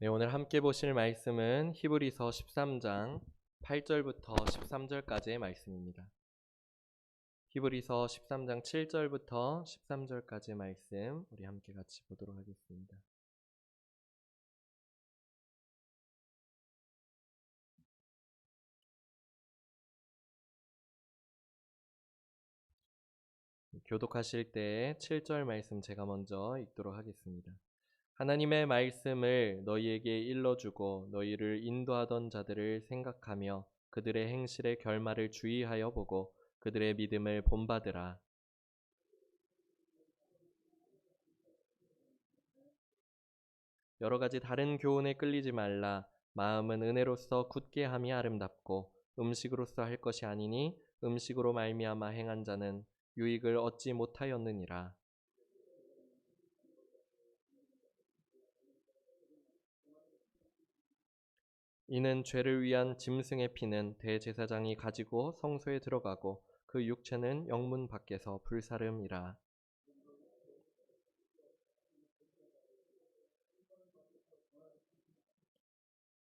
네, 오늘 함께 보실 말씀은 히브리서 13장 8절부터 13절까지의 말씀입니다. 히브리서 13장 7절부터 13절까지의 말씀 우리 함께 같이 보도록 하겠습니다. 교독하실 때 7절 말씀 제가 먼저 읽도록 하겠습니다. 하나님의 말씀을 너희에게 일러주고 너희를 인도하던 자들을 생각하며 그들의 행실의 결말을 주의하여 보고 그들의 믿음을 본받으라. 여러 가지 다른 교훈에 끌리지 말라. 마음은 은혜로서 굳게 함이 아름답고 음식으로서 할 것이 아니니 음식으로 말미암아 행한 자는 유익을 얻지 못하였느니라. 이는 죄를 위한 짐승의 피는 대제사장이 가지고 성소에 들어가고 그 육체는 영문 밖에서 불사름이라.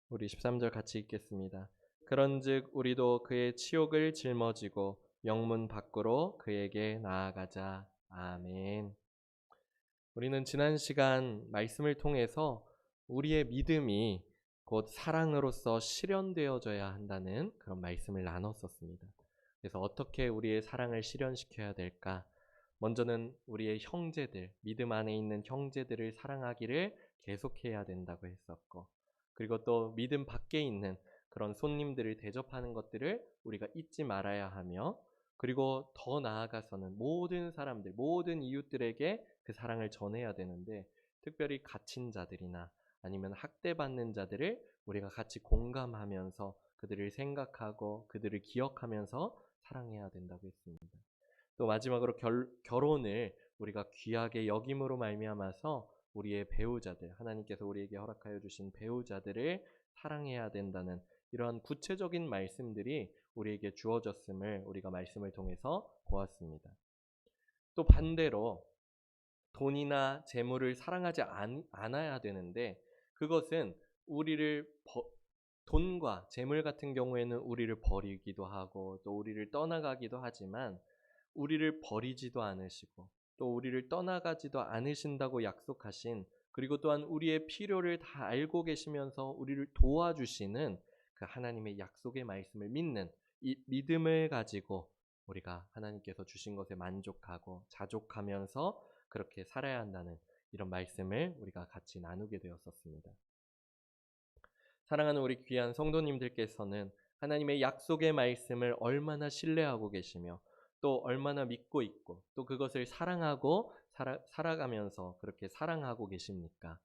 우리 13절 같이 읽겠습니다. 그런즉 우리도 그의 치욕을 짊어지고 영문 밖으로 그에게 나아가자. 아멘. 우리는 지난 시간 말씀을 통해서 우리의 믿음이 곧 사랑으로서 실현되어져야 한다는 그런 말씀을 나눴었습니다. 그래서 어떻게 우리의 사랑을 실현시켜야 될까? 먼저는 우리의 형제들, 믿음 안에 있는 형제들을 사랑하기를 계속해야 된다고 했었고, 그리고 또 믿음 밖에 있는 그런 손님들을 대접하는 것들을 우리가 잊지 말아야 하며, 그리고 더 나아가서는 모든 사람들, 모든 이웃들에게 그 사랑을 전해야 되는데, 특별히 갇힌 자들이나 아니면 학대받는 자들을 우리가 같이 공감하면서 그들을 생각하고 그들을 기억하면서 사랑해야 된다고 했습니다. 또 마지막으로 결혼을 우리가 귀하게 여김으로 말미암아서 우리의 배우자들, 하나님께서 우리에게 허락하여 주신 배우자들을 사랑해야 된다는 이러한 구체적인 말씀들이 우리에게 주어졌음을 우리가 말씀을 통해서 보았습니다. 또 반대로 돈이나 재물을 사랑하지 않아야 되는데, 그것은 우리를 돈과 재물 같은 경우에는 우리를 버리기도 하고 또 우리를 떠나가기도 하지만, 우리를 버리지도 않으시고 또 우리를 떠나가지도 않으신다고 약속하신, 그리고 또한 우리의 필요를 다 알고 계시면서 우리를 도와주시는 그 하나님의 약속의 말씀을 믿는 이 믿음을 가지고 우리가 하나님께서 주신 것에 만족하고 자족하면서 그렇게 살아야 한다는 이런 말씀을 우리가 같이 나누게 되었었습니다. 사랑하는 우리 귀한 성도님들께서는 하나님의 약속의 말씀을 얼마나 신뢰하고 계시며 또 얼마나 믿고 있고 또 그것을 사랑하고 살아가면서 그렇게 사랑하고 계십니까?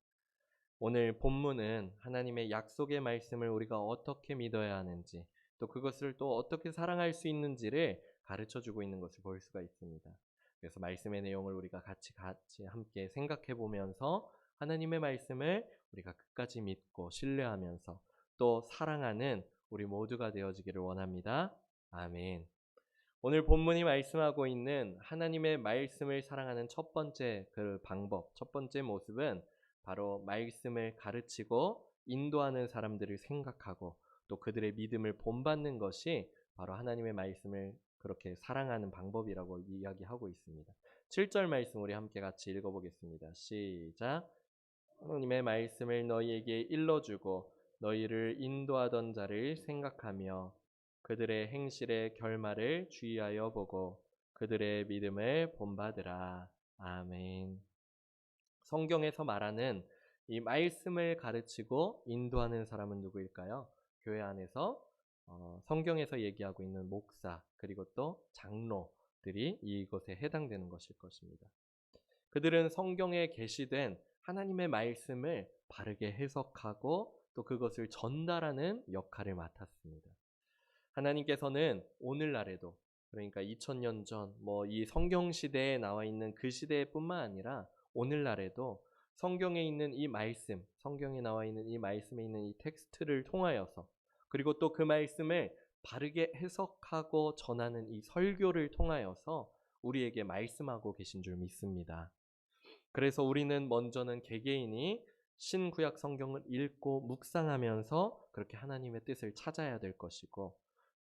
오늘 본문은 하나님의 약속의 말씀을 우리가 어떻게 믿어야 하는지, 또 그것을 또 어떻게 사랑할 수 있는지를 가르쳐주고 있는 것을 볼 수가 있습니다. 그래서 말씀의 내용을 우리가 같이 함께 생각해 보면서 하나님의 말씀을 우리가 끝까지 믿고 신뢰하면서 또 사랑하는 우리 모두가 되어지기를 원합니다. 아멘. 오늘 본문이 말씀하고 있는 하나님의 말씀을 사랑하는 첫 번째 그 방법, 첫 번째 모습은 바로 말씀을 가르치고 인도하는 사람들을 생각하고 또 그들의 믿음을 본받는 것이 바로 하나님의 말씀을 그렇게 사랑하는 방법이라고 이야기하고 있습니다. 7절 말씀 우리 함께 같이 읽어보겠습니다. 시작. 하나님의 말씀을 너희에게 일러주고 너희를 인도하던 자를 생각하며 그들의 행실의 결말을 주의하여 보고 그들의 믿음을 본받으라. 아멘. 성경에서 말하는 이 말씀을 가르치고 인도하는 사람은 누구일까요? 교회 안에서 성경에서 얘기하고 있는 목사 그리고 또 장로들이 이것에 해당되는 것일 것입니다. 그들은 성경에 게시된 하나님의 말씀을 바르게 해석하고 또 그것을 전달하는 역할을 맡았습니다. 하나님께서는 오늘날에도, 그러니까 2000년 전 이 성경 시대에 나와 있는 그 시대뿐만 아니라 오늘날에도 성경에 있는 이 말씀, 성경에 나와 있는 이 말씀에 있는 이 텍스트를 통하여서, 그리고 또 그 말씀을 바르게 해석하고 전하는 이 설교를 통하여서 우리에게 말씀하고 계신 줄 믿습니다. 그래서 우리는 먼저는 개개인이 신구약 성경을 읽고 묵상하면서 그렇게 하나님의 뜻을 찾아야 될 것이고,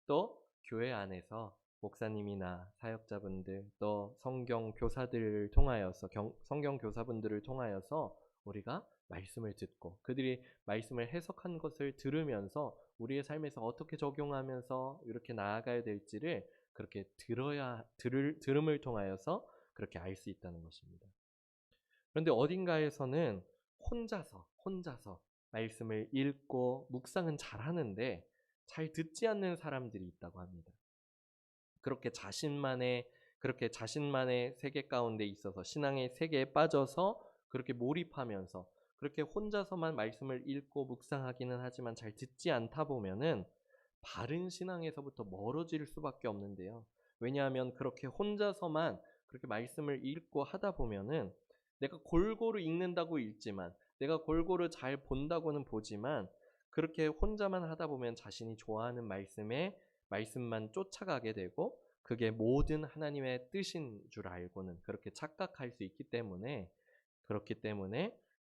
또 교회 안에서 목사님이나 사역자분들, 또 성경 교사들을 통하여서 성경 교사분들을 통하여서 우리가 말씀을 듣고 그들이 말씀을 해석한 것을 들으면서 우리의 삶에서 어떻게 적용하면서 이렇게 나아가야 될지를 그렇게 들음을 통하여서 그렇게 알 수 있다는 것입니다. 그런데 어딘가에서는 혼자서 말씀을 읽고 묵상은 잘하는데 잘 듣지 않는 사람들이 있다고 합니다. 그렇게 자신만의 세계 가운데 있어서 신앙의 세계에 빠져서 그렇게 몰입하면서 그렇게 혼자서만 말씀을 읽고 묵상하기는 하지만 잘 듣지 않다 보면은 바른 신앙에서부터 멀어질 수밖에 없는데요. 왜냐하면 그렇게 혼자서만 그렇게 말씀을 읽고 하다 보면은 내가 골고루 읽는다고 읽지만, 내가 골고루 잘 본다고는 보지만, 그렇게 혼자만 하다 보면 자신이 좋아하는 말씀만 쫓아가게 되고 그게 모든 하나님의 뜻인 줄 알고는 그렇게 착각할 수 있기 때문에,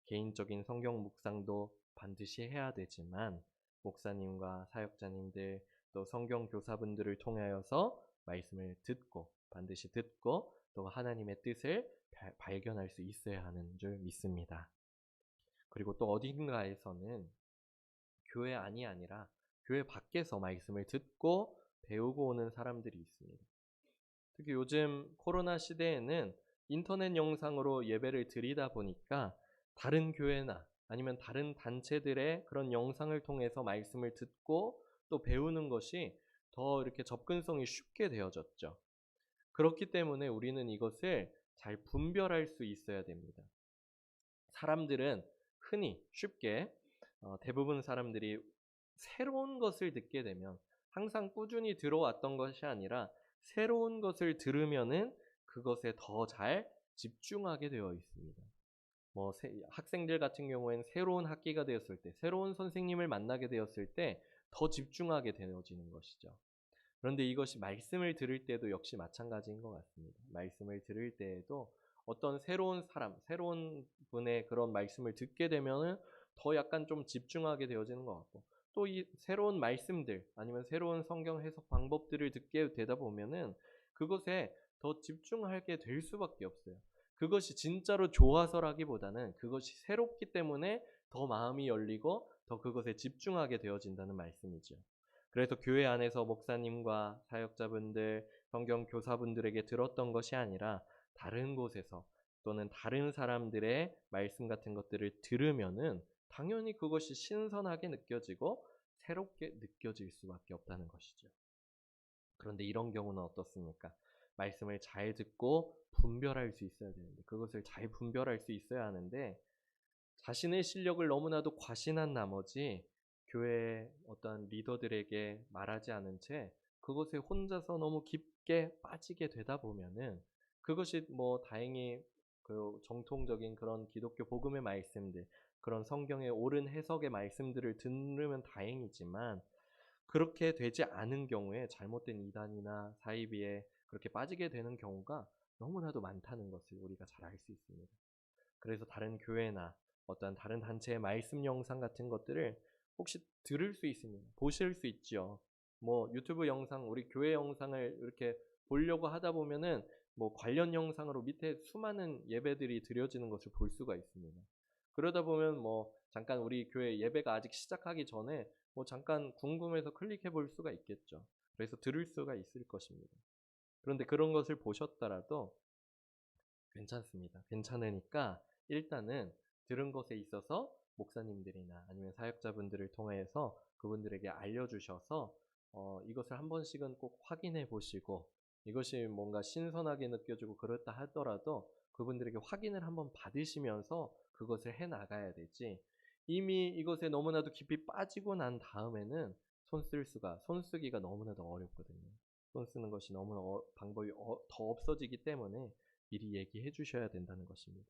개인적인 성경 묵상도 반드시 해야 되지만 목사님과 사역자님들 또 성경 교사분들을 통하여서 말씀을 반드시 듣고 또 하나님의 뜻을 발견할 수 있어야 하는 줄 믿습니다. 그리고 또 어딘가에서는 교회 안이 아니라 교회 밖에서 말씀을 듣고 배우고 오는 사람들이 있습니다. 특히 요즘 코로나 시대에는 인터넷 영상으로 예배를 드리다 보니까 다른 교회나 아니면 다른 단체들의 그런 영상을 통해서 말씀을 듣고 또 배우는 것이 더 이렇게 접근성이 쉽게 되어졌죠. 그렇기 때문에 우리는 이것을 잘 분별할 수 있어야 됩니다. 사람들은 흔히 쉽게 대부분 사람들이 새로운 것을 듣게 되면 항상 꾸준히 들어왔던 것이 아니라 새로운 것을 들으면은 그것에 더 잘 집중하게 되어 있습니다. 학생들 같은 경우에는 새로운 학기가 되었을 때, 새로운 선생님을 만나게 되었을 때 더 집중하게 되어지는 것이죠. 그런데 이것이 말씀을 들을 때도 역시 마찬가지인 것 같습니다. 말씀을 들을 때에도 어떤 새로운 사람, 새로운 분의 그런 말씀을 듣게 되면은 더 약간 좀 집중하게 되어지는 것 같고, 또 이 새로운 말씀들 아니면 새로운 성경 해석 방법들을 듣게 되다 보면은 그것에 더 집중하게 될 수밖에 없어요. 그것이 진짜로 좋아서라기보다는 그것이 새롭기 때문에 더 마음이 열리고 더 그것에 집중하게 되어진다는 말씀이죠. 그래서 교회 안에서 목사님과 사역자분들, 성경 교사분들에게 들었던 것이 아니라 다른 곳에서 또는 다른 사람들의 말씀 같은 것들을 들으면은 당연히 그것이 신선하게 느껴지고 새롭게 느껴질 수밖에 없다는 것이죠. 그런데 이런 경우는 어떻습니까? 말씀을 잘 듣고 분별할 수 있어야 되는데, 그것을 잘 분별할 수 있어야 하는데 자신의 실력을 너무나도 과신한 나머지 교회 어떤 리더들에게 말하지 않은 채 그것에 혼자서 너무 깊게 빠지게 되다 보면은 그것이 다행히 그 정통적인 그런 기독교 복음의 말씀들, 그런 성경의 옳은 해석의 말씀들을 들으면 다행이지만, 그렇게 되지 않은 경우에 잘못된 이단이나 사이비에 그렇게 빠지게 되는 경우가 너무나도 많다는 것을 우리가 잘 알 수 있습니다. 그래서 다른 교회나 어떤 다른 단체의 말씀 영상 같은 것들을 혹시 들을 수 있으면 보실 수 있죠. 유튜브 영상, 우리 교회 영상을 이렇게 보려고 하다 보면은 관련 영상으로 밑에 수많은 예배들이 드려지는 것을 볼 수가 있습니다. 그러다 보면 잠깐 우리 교회 예배가 아직 시작하기 전에 잠깐 궁금해서 클릭해 볼 수가 있겠죠. 그래서 들을 수가 있을 것입니다. 그런데 그런 것을 보셨더라도 괜찮습니다. 괜찮으니까 일단은 들은 것에 있어서 목사님들이나 아니면 사역자분들을 통해서 그분들에게 알려주셔서 이것을 한 번씩은 꼭 확인해 보시고, 이것이 뭔가 신선하게 느껴지고 그렇다 하더라도 그분들에게 확인을 한번 받으시면서 그것을 해 나가야 되지, 이미 이것에 너무나도 깊이 빠지고 난 다음에는 손쓰기가 너무나도 어렵거든요. 손 쓰는 것이 너무나 방법이 더 없어지기 때문에 미리 얘기해 주셔야 된다는 것입니다.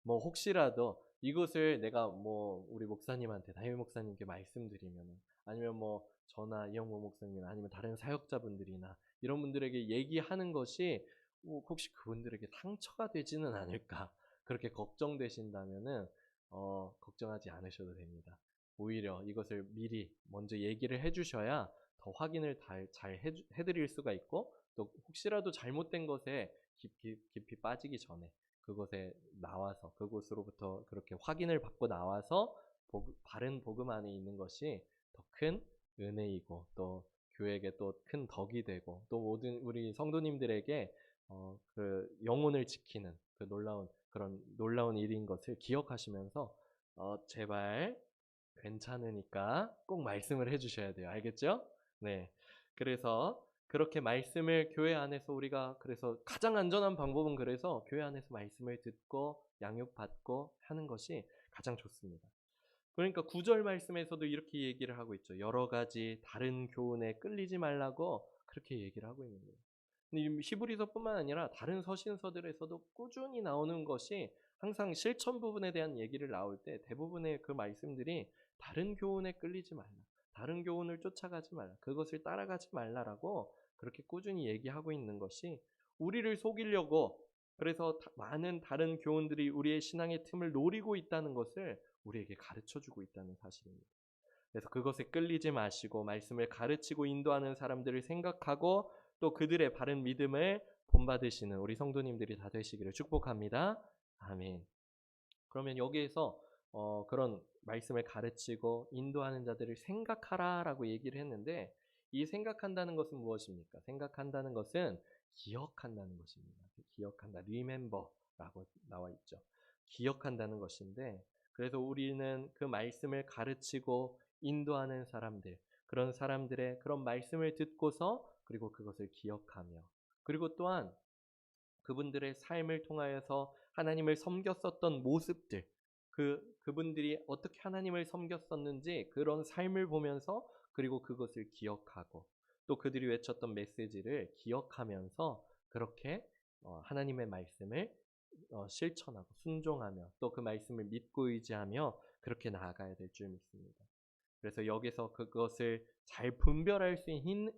혹시라도 이것을 내가 우리 목사님한테, 담임 목사님께 말씀드리면, 아니면 저나 이영모 목사님 아니면 다른 사역자분들이나 이런 분들에게 얘기하는 것이 혹시 그분들에게 상처가 되지는 않을까 그렇게 걱정되신다면은 걱정하지 않으셔도 됩니다. 오히려 이것을 미리 먼저 얘기를 해주셔야 더 확인을 잘 해드릴 수가 있고, 또 혹시라도 잘못된 것에 깊이 빠지기 전에 그곳에 나와서 그곳으로부터 그렇게 확인을 받고 나와서 바른 복음 안에 있는 것이 더 큰 은혜이고 또 교회에게 또 큰 덕이 되고 또 모든 우리 성도님들에게 그 영혼을 지키는 그 그런 놀라운 일인 것을 기억하시면서 제발 괜찮으니까 꼭 말씀을 해주셔야 돼요. 알겠죠? 네. 그래서 그렇게 말씀을 교회 안에서 우리가 그래서 가장 안전한 방법은 그래서 교회 안에서 말씀을 듣고 양육받고 하는 것이 가장 좋습니다. 그러니까 9절 말씀에서도 이렇게 얘기를 하고 있죠. 여러 가지 다른 교훈에 끌리지 말라고 그렇게 얘기를 하고 있는 거예요. 근데 히브리서뿐만 아니라 다른 서신서들에서도 꾸준히 나오는 것이 항상 실천 부분에 대한 얘기를 나올 때 대부분의 그 말씀들이 다른 교훈에 끌리지 말라. 다른 교훈을 쫓아가지 말라. 그것을 따라가지 말라라고 그렇게 꾸준히 얘기하고 있는 것이 우리를 속이려고 그래서 많은 다른 교훈들이 우리의 신앙의 틈을 노리고 있다는 것을 우리에게 가르쳐주고 있다는 사실입니다. 그래서 그것에 끌리지 마시고 말씀을 가르치고 인도하는 사람들을 생각하고 또 그들의 바른 믿음을 본받으시는 우리 성도님들이 다 되시기를 축복합니다. 아멘. 그러면 여기에서 그런 말씀을 가르치고 인도하는 자들을 생각하라라고 얘기를 했는데 이 생각한다는 것은 무엇입니까? 생각한다는 것은 기억한다는 것입니다. 기억한다, remember라고 나와 있죠. 기억한다는 것인데 그래서 우리는 그 말씀을 가르치고 인도하는 사람들, 그런 사람들의 그런 말씀을 듣고서 그리고 그것을 기억하며 그리고 또한 그분들의 삶을 통하여서 하나님을 섬겼었던 모습들, 그분들이 어떻게 하나님을 섬겼었는지 그런 삶을 보면서 그리고 그것을 기억하고 또 그들이 외쳤던 메시지를 기억하면서 그렇게 하나님의 말씀을 실천하고 순종하며 또 그 말씀을 믿고 의지하며 그렇게 나아가야 될 줄 믿습니다. 그래서 여기서 그것을 잘 분별할 수 있는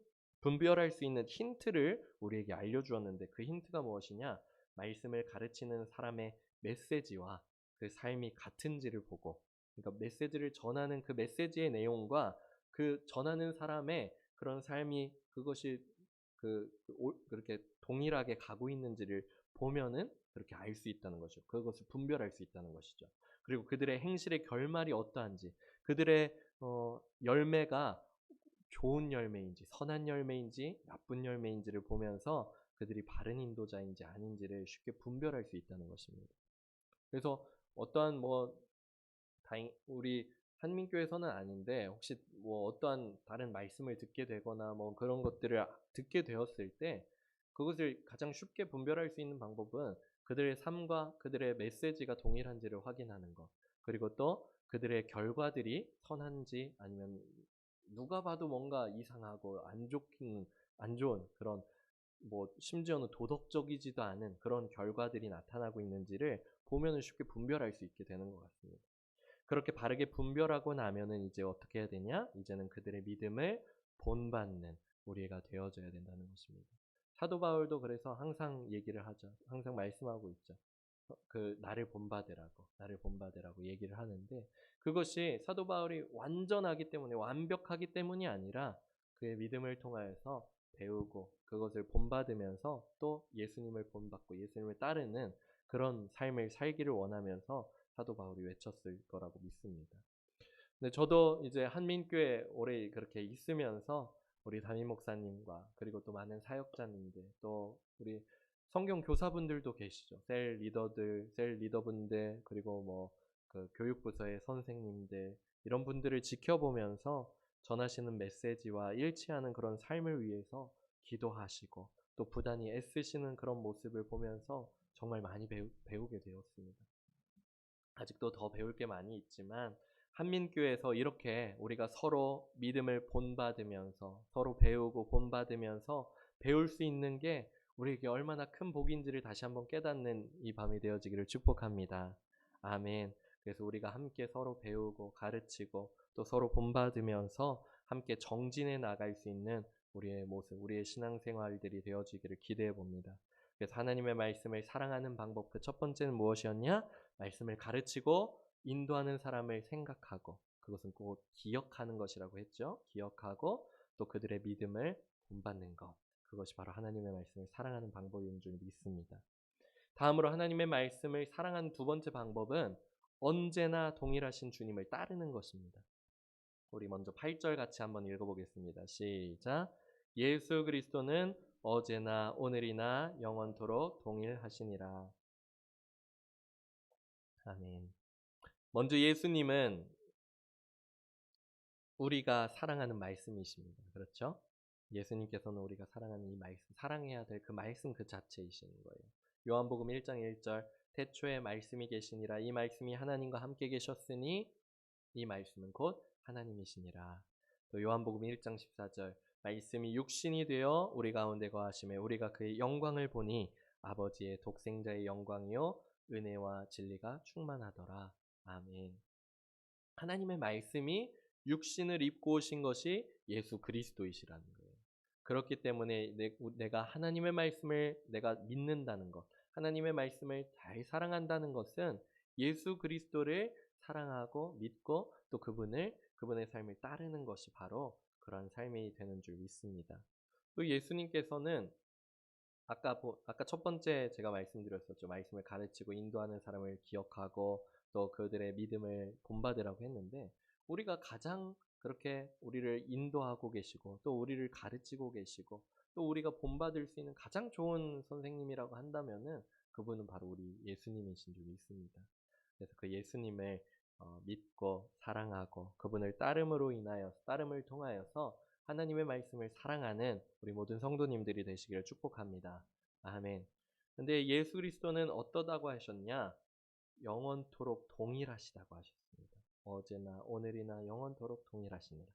힌트를 우리에게 알려주었는데 그 힌트가 무엇이냐? 말씀을 가르치는 사람의 메시지와 그 삶이 같은지를 보고, 그러니까 메시지를 전하는 그 메시지의 내용과 그 전하는 사람의 그런 삶이 그것이 그렇게 동일하게 가고 있는지를 보면은 그렇게 알 수 있다는 거죠. 그것을 분별할 수 있다는 것이죠. 그리고 그들의 행실의 결말이 어떠한지, 그들의 열매가 좋은 열매인지 선한 열매인지 나쁜 열매인지를 보면서 그들이 바른 인도자인지 아닌지를 쉽게 분별할 수 있다는 것입니다. 그래서 어떠한 우리 한민교회에서는 아닌데 혹시 어떠한 다른 말씀을 듣게 되거나 그런 것들을 듣게 되었을 때 그것을 가장 쉽게 분별할 수 있는 방법은 그들의 삶과 그들의 메시지가 동일한지를 확인하는 것, 그리고 또 그들의 결과들이 선한지 아니면 누가 봐도 뭔가 이상하고 안 좋은 그런 심지어는 도덕적이지도 않은 그런 결과들이 나타나고 있는지를 보면은 쉽게 분별할 수 있게 되는 것 같습니다. 그렇게 바르게 분별하고 나면은 이제 어떻게 해야 되냐? 이제는 그들의 믿음을 본받는 우리가 되어져야 된다는 것입니다. 사도 바울도 그래서 항상 얘기를 하죠. 항상 말씀하고 있죠. 나를 본받으라고 얘기를 하는데 그것이 사도 바울이 완벽하기 때문이 아니라 그의 믿음을 통하여서 배우고 그것을 본받으면서 또 예수님을 본받고 예수님을 따르는 그런 삶을 살기를 원하면서 사도 바울이 외쳤을 거라고 믿습니다. 근데 저도 이제 한민교회 오래 그렇게 있으면서 우리 담임 목사님과 그리고 또 많은 사역자님들 또 우리 성경 교사분들도 계시죠. 셀 리더분들 그리고 그 교육부서의 선생님들 이런 분들을 지켜보면서 전하시는 메시지와 일치하는 그런 삶을 위해서 기도하시고 또 부단히 애쓰시는 그런 모습을 보면서 정말 많이 배우게 되었습니다. 아직도 더 배울 게 많이 있지만 한민교회에서 이렇게 우리가 서로 믿음을 본받으면서 서로 배우고 본받으면서 배울 수 있는 게 우리에게 얼마나 큰 복인지를 다시 한번 깨닫는 이 밤이 되어지기를 축복합니다. 아멘. 그래서 우리가 함께 서로 배우고 가르치고 또 서로 본받으면서 함께 정진해 나갈 수 있는 우리의 모습, 우리의 신앙생활들이 되어지기를 기대해 봅니다. 그래서 하나님의 말씀을 사랑하는 방법 그 첫 번째는 무엇이었냐? 말씀을 가르치고 인도하는 사람을 생각하고 그것은 꼭 기억하는 것이라고 했죠. 기억하고 또 그들의 믿음을 본받는 것. 그것이 바로 하나님의 말씀을 사랑하는 방법인 줄 믿습니다. 다음으로 하나님의 말씀을 사랑하는 두 번째 방법은 언제나 동일하신 주님을 따르는 것입니다. 우리 먼저 8절 같이 한번 읽어보겠습니다. 시작. 예수 그리스도는 어제나 오늘이나 영원토록 동일하시니라. 아멘. 먼저 예수님은 우리가 사랑하는 말씀이십니다. 그렇죠? 예수님께서는 우리가 사랑하는 이 말씀, 사랑해야 될 그 말씀 그 자체이시는 거예요. 요한복음 1장 1절 태초에 말씀이 계시니라. 이 말씀이 하나님과 함께 계셨으니 이 말씀은 곧 하나님이시니라. 또 요한복음 1장 14절 말씀이 육신이 되어 우리 가운데 거하심에 우리가 그의 영광을 보니 아버지의 독생자의 영광이요 은혜와 진리가 충만하더라. 아멘. 하나님의 말씀이 육신을 입고 오신 것이 예수 그리스도이시라는 거예요. 그렇기 때문에 내가 하나님의 말씀을 내가 믿는다는 것, 하나님의 말씀을 잘 사랑한다는 것은 예수 그리스도를 사랑하고 믿고 또 그분의 삶을 따르는 것이 바로 그런 삶이 되는 줄 믿습니다. 또 예수님께서는 아까 첫 번째 제가 말씀드렸었죠. 말씀을 가르치고 인도하는 사람을 기억하고 또 그들의 믿음을 본받으라고 했는데 우리가 가장 그렇게 우리를 인도하고 계시고 또 우리를 가르치고 계시고 또 우리가 본받을 수 있는 가장 좋은 선생님이라고 한다면은 그분은 바로 우리 예수님이신 줄 믿습니다. 그래서 그 예수님을 믿고 사랑하고 그분을 따름을 통하여서 하나님의 말씀을 사랑하는 우리 모든 성도님들이 되시기를 축복합니다. 아멘. 근데 예수 그리스도는 어떠다고 하셨냐? 영원토록 동일하시다고 하셨습니다. 어제나 오늘이나 영원토록 동일하시니라.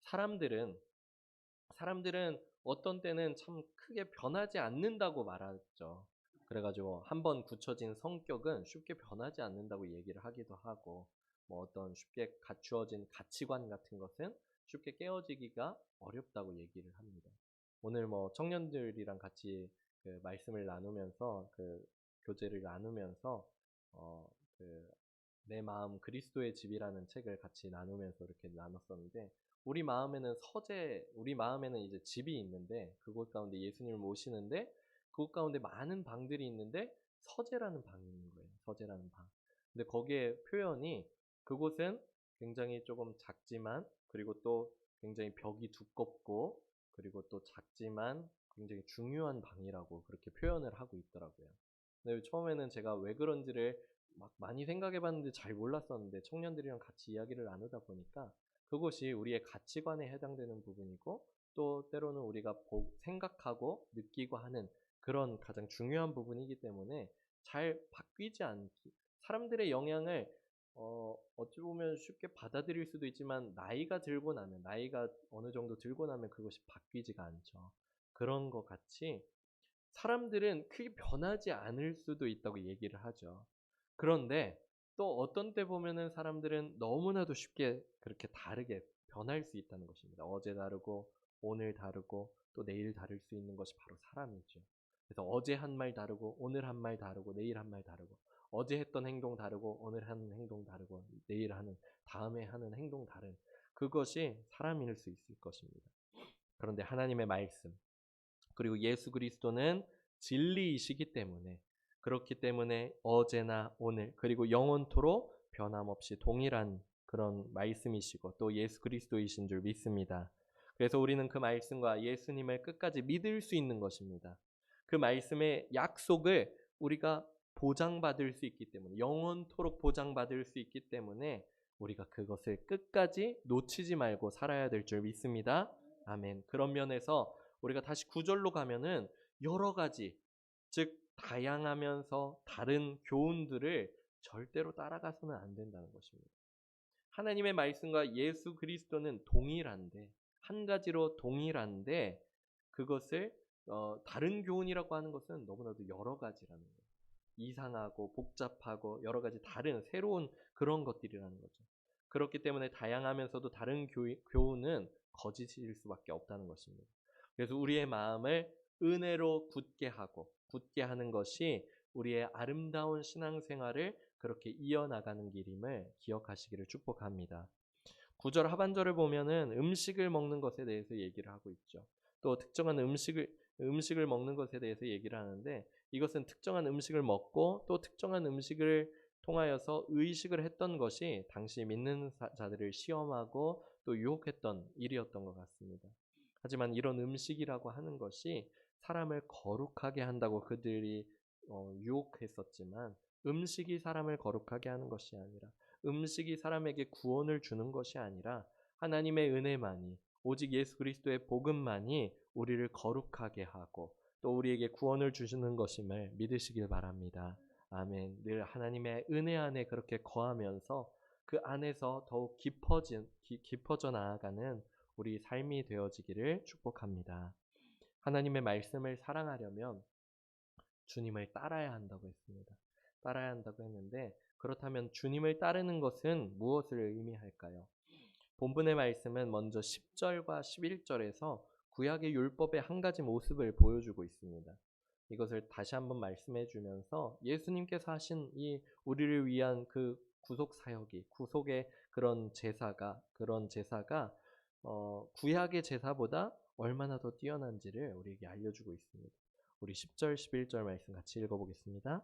사람들은 어떤 때는 참 크게 변하지 않는다고 말하죠. 그래가지고 한번 굳혀진 성격은 쉽게 변하지 않는다고 얘기를 하기도 하고 뭐 어떤 쉽게 갖추어진 가치관 같은 것은 쉽게 깨어지기가 어렵다고 얘기를 합니다. 오늘 뭐 청년들이랑 같이 그 말씀을 나누면서 그 교제를 나누면서 그 내 마음 그리스도의 집이라는 책을 같이 나누면서 이렇게 나눴었는데 우리 마음에는 이제 집이 있는데 그곳 가운데 예수님을 모시는데 그곳 가운데 많은 방들이 있는데 서재라는 방이 있는 거예요. 서재라는 방. 근데 거기에 표현이 그곳은 굉장히 조금 작지만 그리고 또 굉장히 벽이 두껍고 그리고 또 작지만 굉장히 중요한 방이라고 그렇게 표현을 하고 있더라고요. 근데 처음에는 제가 왜 그런지를 막 많이 생각해 봤는데 잘 몰랐었는데 청년들이랑 같이 이야기를 나누다 보니까 그것이 우리의 가치관에 해당되는 부분이고 또 때로는 우리가 생각하고 느끼고 하는 그런 가장 중요한 부분이기 때문에 잘 바뀌지 않기 사람들의 영향을 어찌 보면 쉽게 받아들일 수도 있지만 나이가 어느 정도 들고 나면 그것이 바뀌지가 않죠. 그런 것 같이 사람들은 크게 변하지 않을 수도 있다고 얘기를 하죠. 그런데 또 어떤 때 보면은 사람들은 너무나도 쉽게 그렇게 다르게 변할 수 있다는 것입니다. 어제 다르고 오늘 다르고 또 내일 다를 수 있는 것이 바로 사람이죠. 그래서 어제 한 말 다르고 오늘 한 말 다르고 내일 한 말 다르고 어제 했던 행동 다르고 오늘 하는 행동 다르고 다음에 하는 행동 다른 그것이 사람일 수 있을 것입니다. 그런데 하나님의 말씀 그리고 예수 그리스도는 진리이시기 때문에 그렇기 때문에 어제나 오늘 그리고 영원토록 변함없이 동일한 그런 말씀이시고 또 예수 그리스도이신 줄 믿습니다. 그래서 우리는 그 말씀과 예수님을 끝까지 믿을 수 있는 것입니다. 그 말씀의 약속을 우리가 보장받을 수 있기 때문에 영원토록 보장받을 수 있기 때문에 우리가 그것을 끝까지 놓치지 말고 살아야 될 줄 믿습니다. 아멘. 그런 면에서 우리가 다시 9절로 가면은 여러 가지 즉 다양하면서 다른 교훈들을 절대로 따라가서는 안 된다는 것입니다. 하나님의 말씀과 예수 그리스도는 동일한데 한 가지로 동일한데 그것을 다른 교훈이라고 하는 것은 너무나도 여러 가지라는 거예요. 이상하고 복잡하고 여러 가지 다른 새로운 그런 것들이라는 거죠. 그렇기 때문에 다양하면서도 다른 교훈은 거짓일 수밖에 없다는 것입니다. 그래서 우리의 마음을 은혜로 굳게 하는 것이 우리의 아름다운 신앙생활을 그렇게 이어나가는 길임을 기억하시기를 축복합니다. 9절 하반절을 보면은 음식을 먹는 것에 대해서 얘기를 하고 있죠. 또 특정한 음식을 먹는 것에 대해서 얘기를 하는데, 이것은 특정한 음식을 먹고 또 특정한 음식을 통하여서 의식을 했던 것이 당시 믿는 자들을 시험하고 또 유혹했던 일이었던 것 같습니다. 하지만 이런 음식이라고 하는 것이 사람을 거룩하게 한다고 그들이 유혹했었지만, 음식이 사람을 거룩하게 하는 것이 아니라, 음식이 사람에게 구원을 주는 것이 아니라 하나님의 은혜만이, 오직 예수 그리스도의 복음만이 우리를 거룩하게 하고 또 우리에게 구원을 주시는 것임을 믿으시길 바랍니다. 아멘. 늘 하나님의 은혜 안에 그렇게 거하면서 그 안에서 더욱 깊어져 나아가는 우리 삶이 되어지기를 축복합니다. 하나님의 말씀을 사랑하려면 주님을 따라야 한다고 했습니다. 따라야 한다고 했는데, 그렇다면 주님을 따르는 것은 무엇을 의미할까요? 본문의 말씀은 먼저 10절과 11절에서 구약의 율법의 한 가지 모습을 보여주고 있습니다. 이것을 다시 한번 말씀해 주면서 예수님께서 하신 이 우리를 위한 그 구속 사역이, 구속의 그런 제사가 구약의 제사보다 얼마나 더 뛰어난지를 우리에게 알려주고 있습니다. 우리 10절, 11절 말씀 같이 읽어보겠습니다.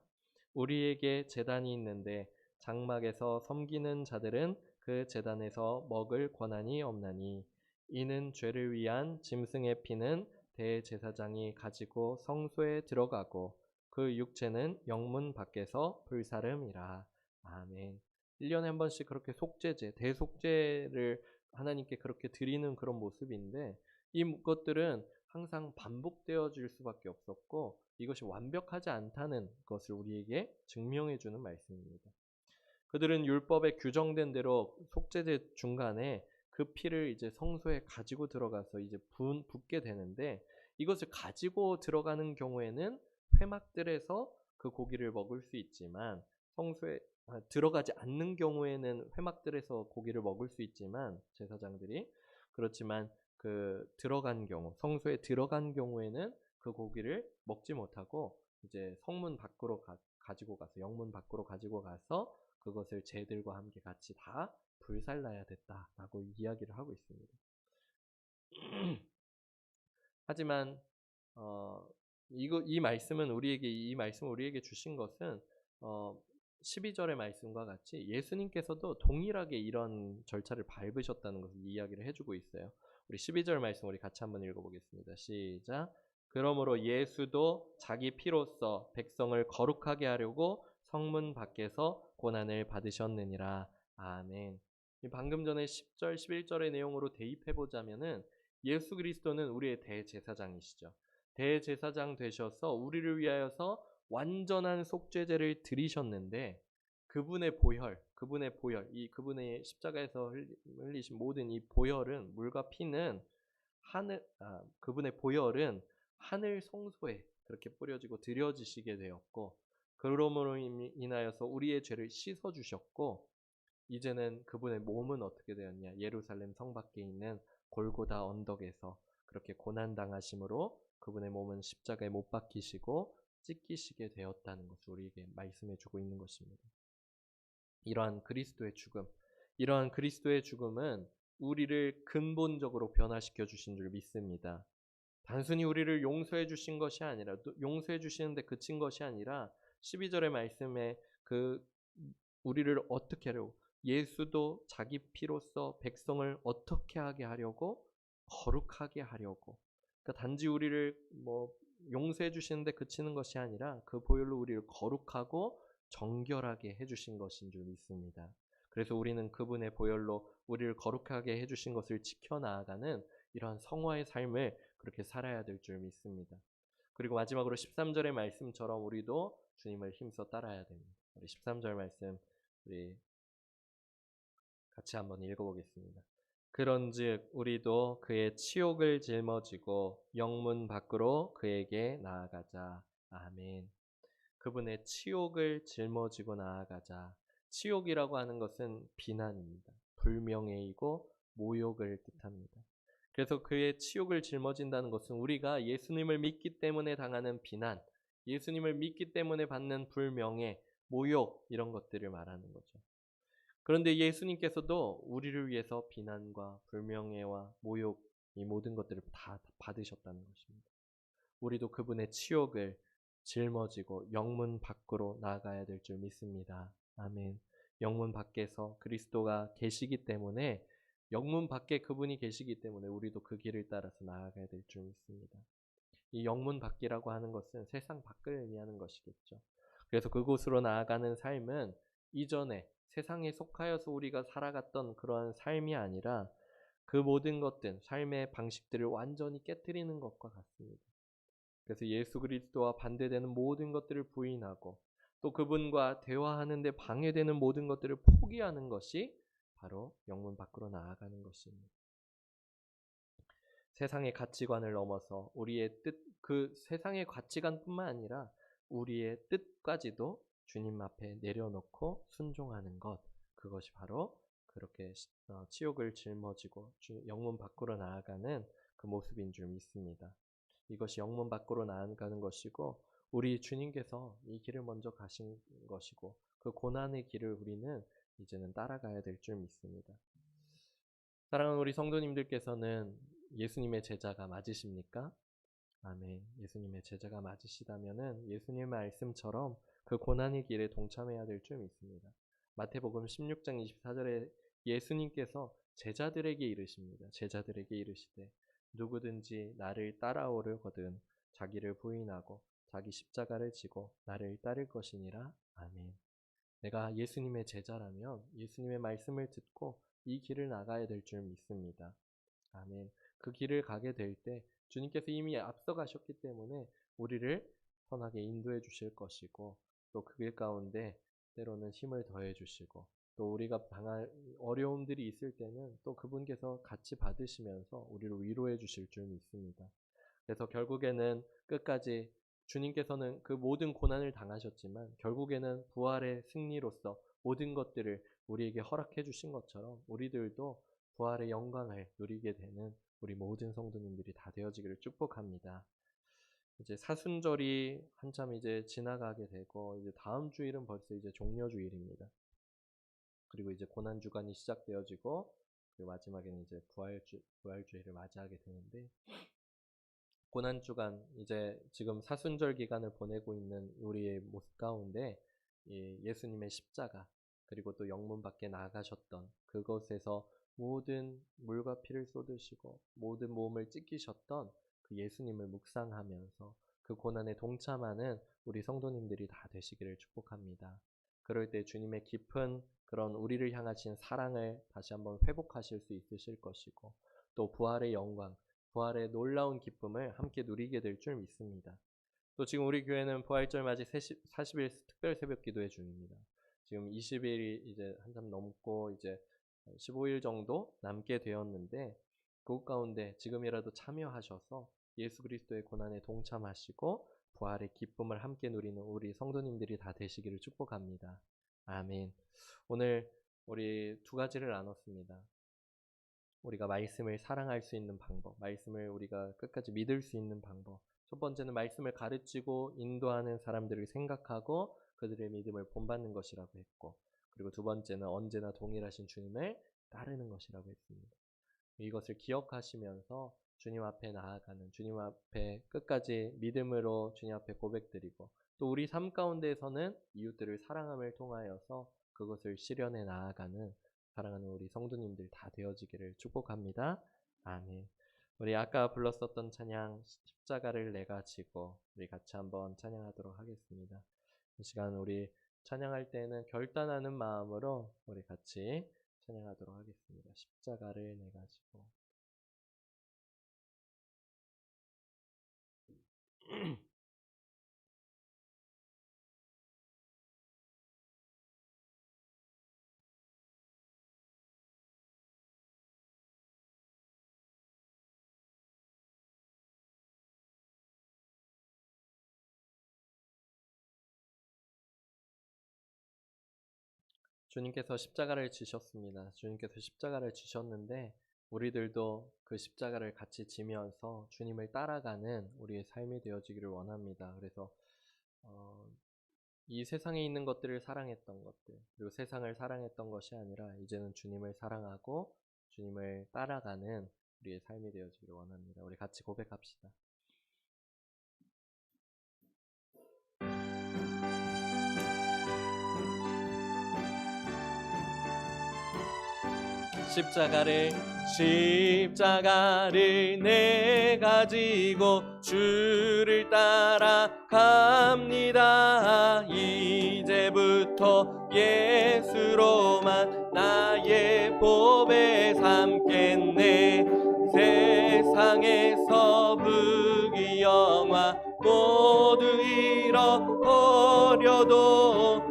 우리에게 제단이 있는데 장막에서 섬기는 자들은 그 제단에서 먹을 권한이 없나니, 이는 죄를 위한 짐승의 피는 대제사장이 가지고 성소에 들어가고 그 육체는 영문 밖에서 불사름이라. 아멘. 1년에 한 번씩 그렇게 속죄제, 대속죄를 하나님께 그렇게 드리는 그런 모습인데, 이 것들은 항상 반복되어질 수밖에 없었고 이것이 완벽하지 않다는 것을 우리에게 증명해 주는 말씀입니다. 그들은 율법에 규정된 대로 속죄제 중간에 그 피를 이제 성소에 가지고 들어가서 이제 붓게 되는데, 이것을 가지고 들어가는 경우에는 회막들에서 그 고기를 먹을 수 있지만, 성소에 들어가지 않는 경우에는 회막들에서 고기를 먹을 수 있지만 제사장들이, 그렇지만 그 들어간 경우, 성소에 들어간 경우에는 그 고기를 먹지 못하고 이제 성문 밖으로 가지고 가서, 영문 밖으로 가지고 가서 그것을 쟤들과 함께 같이 다 불살라야 됐다라고 이야기를 하고 있습니다. 하지만 이 말씀을 우리에게 주신 것은 12절의 말씀과 같이 예수님께서도 동일하게 이런 절차를 밟으셨다는 것을 이야기를 해주고 있어요. 우리 12절 말씀 우리 같이 한번 읽어보겠습니다. 시작. 그러므로 예수도 자기 피로써 백성을 거룩하게 하려고 성문 밖에서 고난을 받으셨느니라. 아멘. 방금 전에 10절, 11절의 내용으로 대입해보자면은, 예수 그리스도는 우리의 대제사장이시죠. 대제사장 되셔서 우리를 위하여서 완전한 속죄제를 드리셨는데, 그분의 보혈, 그분의 십자가에서 흘리신 모든 이 보혈은, 물과 피는 그분의 보혈은 하늘 성소에 그렇게 뿌려지고 드려지시게 되었고, 그러므로 인하여서 우리의 죄를 씻어 주셨고, 이제는 그분의 몸은 어떻게 되었냐? 예루살렘 성 밖에 있는 골고다 언덕에서 그렇게 고난 당하심으로 그분의 몸은 십자가에 못 박히시고 찢기시게 되었다는 것을 우리에게 말씀해 주고 있는 것입니다. 이러한 그리스도의 죽음은 우리를 근본적으로 변화시켜 주신 줄 믿습니다. 단순히 우리를 용서해 주신 것이 아니라, 용서해 주시는데 그친 것이 아니라 12절의 말씀에 우리를 어떻게 하려고, 예수도 자기 피로써 백성을 어떻게 하게 하려고, 거룩하게 하려고. 그러니까 단지 우리를 용서해 주시는데 그치는 것이 아니라 그 보혈로 우리를 거룩하고 정결하게 해주신 것인 줄 믿습니다. 그래서 우리는 그분의 보혈로 우리를 거룩하게 해주신 것을 지켜나가는 이러한 성화의 삶을 그렇게 살아야 될 줄 믿습니다. 그리고 마지막으로 13절의 말씀처럼 우리도 주님을 힘써 따라야 됩니다. 우리 13절 말씀 우리 같이 한번 읽어보겠습니다. 그런즉 우리도 그의 치욕을 짊어지고 영문 밖으로 그에게 나아가자. 아멘. 그분의 치욕을 짊어지고 나아가자. 치욕이라고 하는 것은 비난입니다. 불명예이고 모욕을 뜻합니다. 그래서 그의 치욕을 짊어진다는 것은 우리가 예수님을 믿기 때문에 당하는 비난, 예수님을 믿기 때문에 받는 불명예, 모욕 이런 것들을 말하는 거죠. 그런데 예수님께서도 우리를 위해서 비난과 불명예와 모욕 이 모든 것들을 다 받으셨다는 것입니다. 우리도 그분의 치욕을 짊어지고 영문 밖으로 나아가야 될 줄 믿습니다. 아멘. 영문 밖에서 그리스도가 계시기 때문에 영문 밖에 그분이 계시기 때문에 우리도 그 길을 따라서 나아가야 될 줄 믿습니다. 이 영문 밖이라고 하는 것은 세상 밖을 의미하는 것이겠죠. 그래서 그곳으로 나아가는 삶은 이전에 세상에 속하여서 우리가 살아갔던 그러한 삶이 아니라 그 모든 것들, 삶의 방식들을 완전히 깨뜨리는 것과 같습니다. 그래서 예수 그리스도와 반대되는 모든 것들을 부인하고 또 그분과 대화하는 데 방해되는 모든 것들을 포기하는 것이 바로 영문 밖으로 나아가는 것입니다. 세상의 가치관을 넘어서 우리의 뜻, 그 세상의 가치관뿐만 아니라 우리의 뜻까지도 주님 앞에 내려놓고 순종하는 것, 그것이 바로 그렇게 치욕을 짊어지고 영문 밖으로 나아가는 그 모습인 줄 믿습니다. 이것이 영문 밖으로 나아가는 것이고 우리 주님께서 이 길을 먼저 가신 것이고 그 고난의 길을 우리는 이제는 따라가야 될 줄 믿습니다. 사랑하는 우리 성도님들께서는 예수님의 제자가 맞으십니까? 아멘. 예수님의 제자가 맞으시다면은 예수님의 말씀처럼 그 고난의 길에 동참해야 될 줄 믿습니다. 마태복음 16장 24절에 예수님께서 제자들에게 이르십니다. 제자들에게 이르시되 누구든지 나를 따라오려거든 자기를 부인하고 자기 십자가를 지고 나를 따를 것이니라. 아멘. 내가 예수님의 제자라면 예수님의 말씀을 듣고 이 길을 나가야 될 줄 믿습니다. 아멘. 그 길을 가게 될 때 주님께서 이미 앞서 가셨기 때문에 우리를 선하게 인도해 주실 것이고 또 그 길 가운데 때로는 힘을 더해 주시고 또 우리가 당할 어려움들이 있을 때는 또 그분께서 같이 받으시면서 우리를 위로해 주실 줄 믿습니다. 그래서 결국에는 끝까지 주님께서는 그 모든 고난을 당하셨지만 결국에는 부활의 승리로서 모든 것들을 우리에게 허락해 주신 것처럼 우리들도 부활의 영광을 누리게 되는 우리 모든 성도님들이 다 되어지기를 축복합니다. 이제 사순절이 한참 이제 지나가게 되고 이제 다음 주일은 벌써 이제 종려주일입니다. 그리고 이제 고난 주간이 시작되어지고 그리고 마지막에는 이제 부활주일을 맞이하게 되는데 고난 주간 이제 지금 사순절 기간을 보내고 있는 우리의 모습 가운데 예수님의 십자가 그리고 또 영문 밖에 나가셨던 그곳에서 모든 물과 피를 쏟으시고 모든 몸을 찢기셨던 그 예수님을 묵상하면서 그 고난에 동참하는 우리 성도님들이 다 되시기를 축복합니다. 그럴 때 주님의 깊은 그런 우리를 향하신 사랑을 다시 한번 회복하실 수 있으실 것이고 또 부활의 영광 부활의 놀라운 기쁨을 함께 누리게 될 줄 믿습니다. 또 지금 우리 교회는 부활절 맞이 40일 특별 새벽 기도회 중입니다. 지금 20일이 이제 한참 넘고 이제 15일 정도 남게 되었는데 그 가운데 지금이라도 참여하셔서 예수 그리스도의 고난에 동참하시고 부활의 기쁨을 함께 누리는 우리 성도님들이 다 되시기를 축복합니다. 아멘. 오늘 우리 두 가지를 나눴습니다. 우리가 말씀을 사랑할 수 있는 방법, 말씀을 우리가 끝까지 믿을 수 있는 방법. 첫 번째는 말씀을 가르치고 인도하는 사람들을 생각하고 그들의 믿음을 본받는 것이라고 했고, 그리고 두 번째는 언제나 동일하신 주님을 따르는 것이라고 했습니다. 이것을 기억하시면서 주님 앞에 나아가는, 주님 앞에 끝까지 믿음으로 주님 앞에 고백드리고, 또 우리 삶 가운데에서는 이웃들을 사랑함을 통하여서 그것을 실현해 나아가는 사랑하는 우리 성도님들 다 되어지기를 축복합니다. 아멘. 우리 아까 불렀었던 찬양 십자가를 내가 지고 우리 같이 한번 찬양하도록 하겠습니다. 이 시간 우리 찬양할 때는 결단하는 마음으로 우리 같이 찬양하도록 하겠습니다. 십자가를 내가 지고 주님께서 십자가를 지셨습니다. 주님께서 십자가를 지셨는데 우리들도 그 십자가를 같이 지면서 주님을 따라가는 우리의 삶이 되어지기를 원합니다. 그래서 어, 이 세상에 있는 것들을 사랑했던 것들, 그리고 세상을 사랑했던 것이 아니라 이제는 주님을 사랑하고 주님을 따라가는 우리의 삶이 되어지기를 원합니다. 우리 같이 고백합시다. 십자가를 내가 지고 주를 따라갑니다. 이제부터 예수로만 나의 보배 삼겠네. 세상에서 부귀 영화 모두 잃어버려도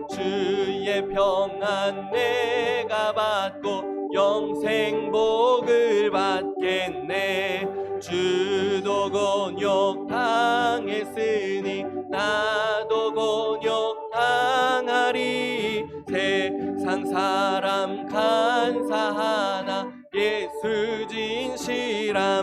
주의 평안 내가 받고 영생 복을 받겠네. 주도 곤욕 당했으니 나도 곤욕 당하리. 세상 사람 간사하나 예수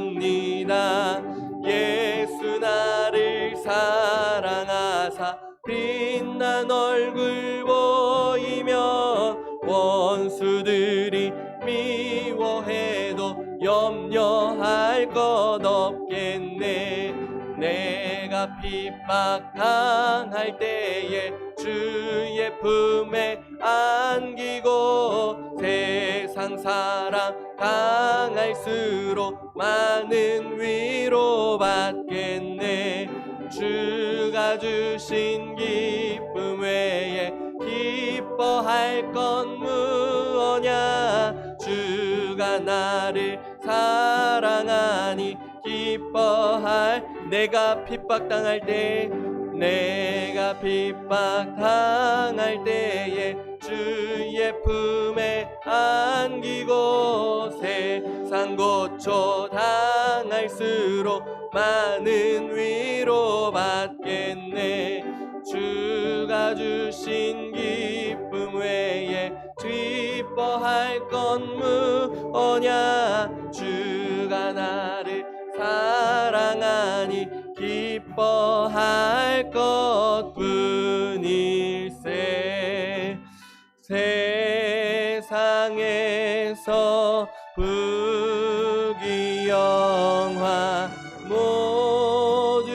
진실합니다. 예수 나를 사랑하사 빛난 얼굴 보이며 원수들이 미워해도 염려할 것 없겠네. 내가 핍박당할 때에 주의 품에 안기고 세상 사랑 당할수록 많은 위로 받겠네. 주가 주신 기쁨 외에 기뻐할 건 무엇냐. 주가 나를 사랑하니 기뻐할. 내가 핍박당할 때에 주의 품에 안기고 세상 고초 당할수록 많은 위로 받겠네. 주가 주신 기쁨 외에 기뻐할 건 무엇냐. 주가 나를 사랑하니 기뻐할 것뿐일세. 세상에서 부귀 영화 모두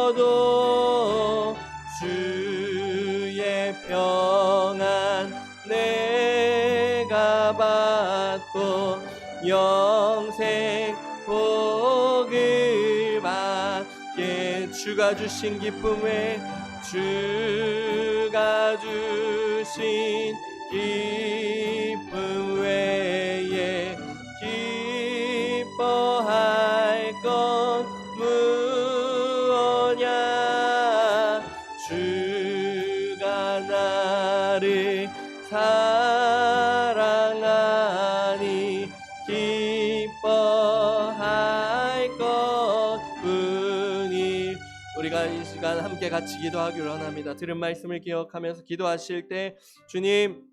잃어버려도 주의 평안 내가 받고 영생 복을 받게. 주가 주신 기쁨에 주가 주신 기쁨 외에 기뻐할 건 무엇냐. 주가 나를 사랑하니 기뻐할 것뿐이. 우리가 이 시간 함께 같이 기도하기를 원합니다. 들은 말씀을 기억하면서 기도하실 때 주님,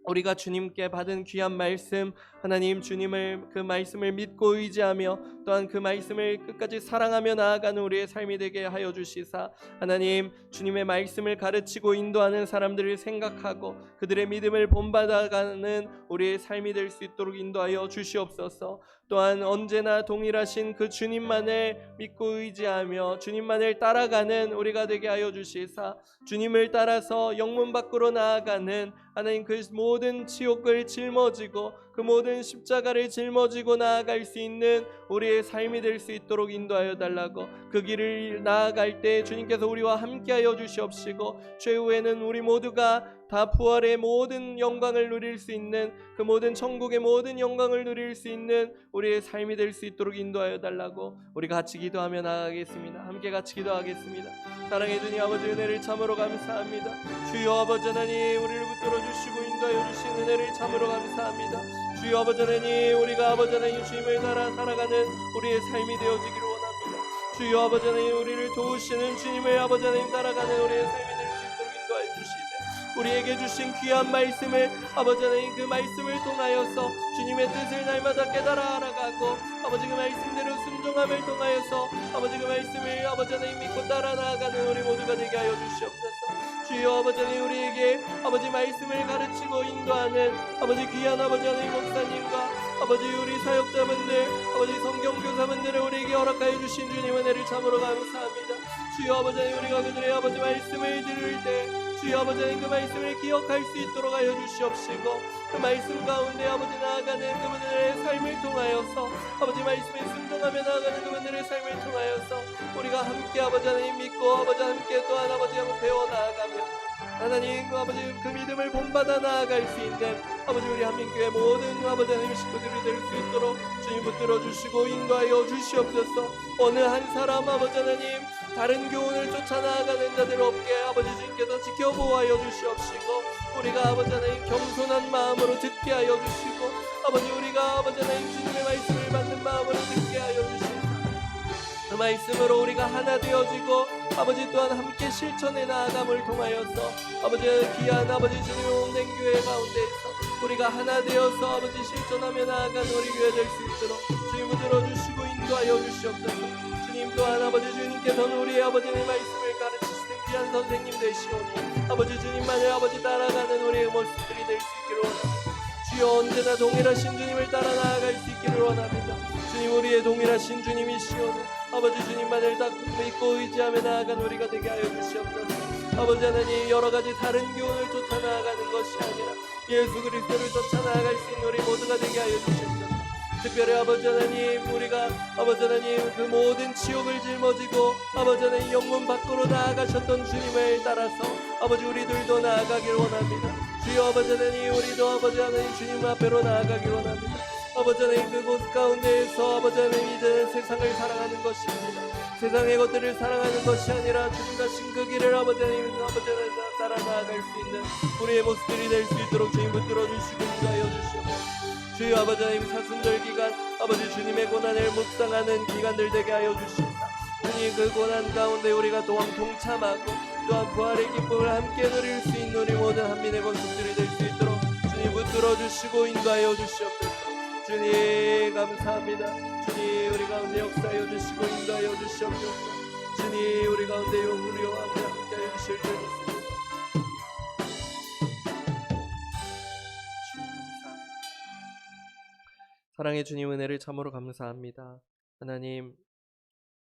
우리가 주님께 받은 귀한 말씀, 하나님 주님을 그 말씀을 믿고 의지하며 또한 그 말씀을 끝까지 사랑하며 나아가는 우리의 삶이 되게 하여 주시사 하나님 주님의 말씀을 가르치고 인도하는 사람들을 생각하고 그들의 믿음을 본받아가는 우리의 삶이 될 수 있도록 인도하여 주시옵소서. 또한 언제나 동일하신 그 주님만을 믿고 의지하며 주님만을 따라가는 우리가 되게 하여 주시사 주님을 따라서 영문 밖으로 나아가는 하나님 그 모든 지옥을 짊어지고 그 모든 십자가를 짊어지고 나아갈 수 있는 우리의 삶이 될 수 있도록 인도하여 달라고. 그 길을 나아갈 때 주님께서 우리와 함께하여 주시옵시고 최후에는 우리 모두가 다 부활의 모든 영광을 누릴 수 있는 그 모든 천국의 모든 영광을 누릴 수 있는 우리의 삶이 될 수 있도록 인도하여 달라고. 우리가 같이 기도하며 나아가겠습니다. 함께 같이 기도하겠습니다. 사랑해 주님 아버지, 은혜를 참으로 감사합니다. 주여 아버지 하나님, 우리를 붙들어 주시고 인도하여 주신 은혜를 참으로 감사합니다. 주여 아버지 하나님, 우리가 아버지 하나님 주님을 따라 살아가는 우리의 삶이 되어지기를 원합니다. 주여 아버지 하나님, 우리를 도우시는 주님을 아버지 하나님 따라가는 우리의 삶이 될 수 있도록 인도하여 주시되 우리에게 주신 귀한 말씀을 아버지 하나님 그 말씀을 통하여서 주님의 뜻을 날마다 깨달아 알아가고 아버지 그 말씀대로 순종함을 통하여서 아버지 그 말씀을 아버지 하나님 믿고 따라 나아가는 우리 모두가 되게 하여 주시옵소서. 주여 아버지 하나님 우리에게 아버지 말씀을 가르치고 인도하는 아버지 귀한 아버지 하나님 목사님과 아버지 우리 사역자분들 아버지 성경교사분들을 우리에게 허락하여 주신 주님 은혜를 참으로 감사합니다. 주여 아버지 하나님 우리가 그들의 아버지 말씀을 들을 때 주여 아버지 하나님 그 말씀을 기억할 수 있도록 하여 주시옵시고 그 말씀 가운데 아버지 나아가는 그분들의 삶을 통하여서 아버지 말씀에 순종하며 나아가는 그분들의 삶을 통하여서 우리가 함께 아버지 하나님 믿고 아버지 함께 또한 아버지 한번 배워 나아가며 하나님 그 아버지 그 믿음을 본받아 나아갈 수 있는 아버지 우리 한민교회 모든 아버지 하나님 식구들이 될 수 있도록 주님 붙들어 주시고 인도하여 주시옵소서. 어느 한 사람 아버지 하나님 다른 교훈을 쫓아 나아가는 자들 없게 아버지 주님께서 지켜보호하여 주시옵시고 우리가 아버지 하나님 겸손한 마음으로 듣게 하여 주시고 아버지 우리가 아버지 하나님 주님의 말씀을 받는 마음으로 듣게 하여 주시고 그 말씀으로 우리가 하나 되어지고 아버지 또한 함께 실천해 나아감을 통하여서 아버지 귀한 아버지 주님의 몸된 교회 가운데에서 우리가 하나 되어서 아버지 실천하며 나아가는 우리 교회 될 수 있도록 주님 들어주시고 인도하여 주시옵소서. 주님 또한 아버지 주님께서는 우리의 아버지의 말씀을 가르치시는 귀한 선생님 되시오니 아버지 주님만을 아버지 따라가는 우리의 모습들이 될 수 있기를 원합니다. 주여 언제나 동일하신 주님을 따라 나아갈 수 있기를 원합니다. 주님 우리의 동일하신 주님이시오니 아버지 주님만을 딱 믿고 의지하며 나아가는 우리가 되게 하여 주시옵소서. 아버지 하나님 여러 가지 다른 교훈을 쫓아 나아가는 것이 아니라 예수 그리스도를 쫓아 나아갈 수 있는 우리 모두가 되게 하여 주시옵소서. 특별히 아버지 하나님 우리가 아버지 하나님 그 모든 지옥을 짊어지고 아버지 하나님 영문 밖으로 나아가셨던 주님을 따라서 아버지 우리들도 나아가길 원합니다. 주여 아버지 하나님 우리도 아버지 하나님 주님 앞으로 나아가길 원합니다. 아버지 하나님 그곳 가운데에서 아버지 하나님 이제는 세상을 사랑하는 것이 아니라 세상의 것들을 사랑하는 것이 아니라 주님 가신 그 길을 아버지 하나님 따라 나아갈 수 있는 우리의 모습들이 될 수 있도록 주님 붙들어 주시고 인도하여 주시옵소서. 주여 아버지 하나님 사순절 기간 아버지 주님의 고난을 묵상하는 기간들 되게 하여 주시옵소서. 주님 그 고난 가운데 우리가 또한 동참하고 또한 부활의 기쁨을 함께 누릴 수 있는 우리 모든 한민의 권속들이 될 수 있도록 주님 붙들어 주시고 인도하여 주시옵소서. 주님 감사합니다. 주님 우리 가운데 역사하여 주시고 인도하여 주시옵소서. 주님 우리 가운데 우리와 함께 하여 주실 줄 믿습니다. 사랑의 주님 은혜를 참으로 감사합니다. 하나님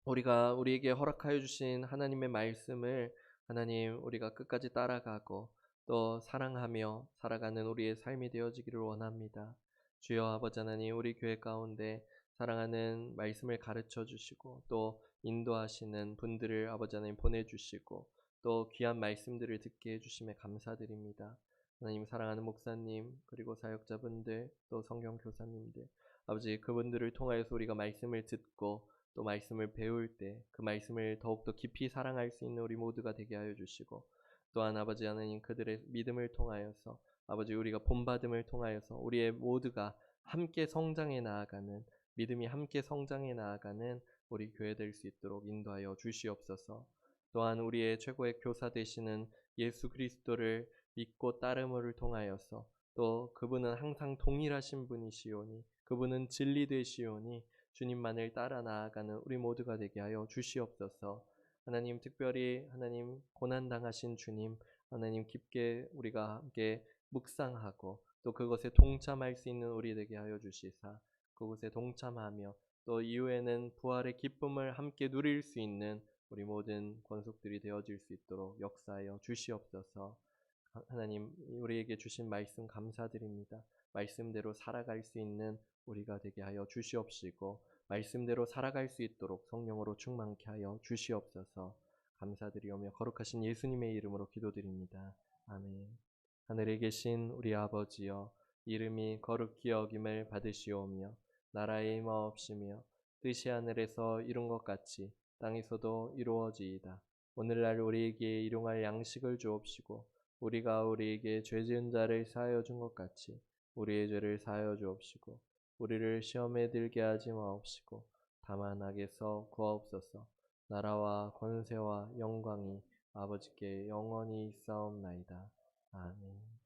우리가 우리에게 허락하여 주신 하나님의 말씀을 하나님 우리가 끝까지 따라가고 또 사랑하며 살아가는 우리의 삶이 되어지기를 원합니다. 주여 아버지 하나님 우리 교회 가운데 사랑하는 말씀을 가르쳐 주시고 또 인도하시는 분들을 아버지 하나님 보내주시고 또 귀한 말씀들을 듣게 해주심에 감사드립니다. 하나님 사랑하는 목사님 그리고 사역자분들 또 성경교사님들 아버지 그분들을 통하여서 우리가 말씀을 듣고 또 말씀을 배울 때 그 말씀을 더욱더 깊이 사랑할 수 있는 우리 모두가 되게 하여 주시고 또한 아버지 하나님 그들의 믿음을 통하여서 아버지 우리가 본받음을 통하여서 우리의 모두가 함께 성장해 나아가는 믿음이 함께 성장해 나아가는 우리 교회 될 수 있도록 인도하여 주시옵소서. 또한 우리의 최고의 교사 되시는 예수 그리스도를 믿고 따름을 통하여서 또 그분은 항상 동일하신 분이시오니 그분은 진리 되시오니 주님만을 따라 나아가는 우리 모두가 되게 하여 주시옵소서. 하나님 특별히 하나님 고난당하신 주님 하나님 깊게 우리가 함께 묵상하고 또 그것에 동참할 수 있는 우리 되게 하여 주시사 그곳에 동참하며 또 이후에는 부활의 기쁨을 함께 누릴 수 있는 우리 모든 권속들이 되어질 수 있도록 역사하여 주시옵소서. 하나님 우리에게 주신 말씀 감사드립니다. 말씀대로 살아갈 수 있는 우리가 되게 하여 주시옵시고 말씀대로 살아갈 수 있도록 성령으로 충만케 하여 주시옵소서. 감사드리오며 거룩하신 예수님의 이름으로 기도드립니다. 아멘. 하늘에 계신 우리 아버지여 이름이 거룩히 여김을 받으시오며 나라의 임하옵시며 뜻이 하늘에서 이룬 것 같이 땅에서도 이루어지이다. 오늘날 우리에게 일용할 양식을 주옵시고 우리가 우리에게 죄 지은 자를 사하여 준 것 같이 우리의 죄를 사하여 주옵시고 우리를 시험에 들게 하지 마옵시고 다만 악에서 구하옵소서. 나라와 권세와 영광이 아버지께 영원히 있사옵나이다. 아멘.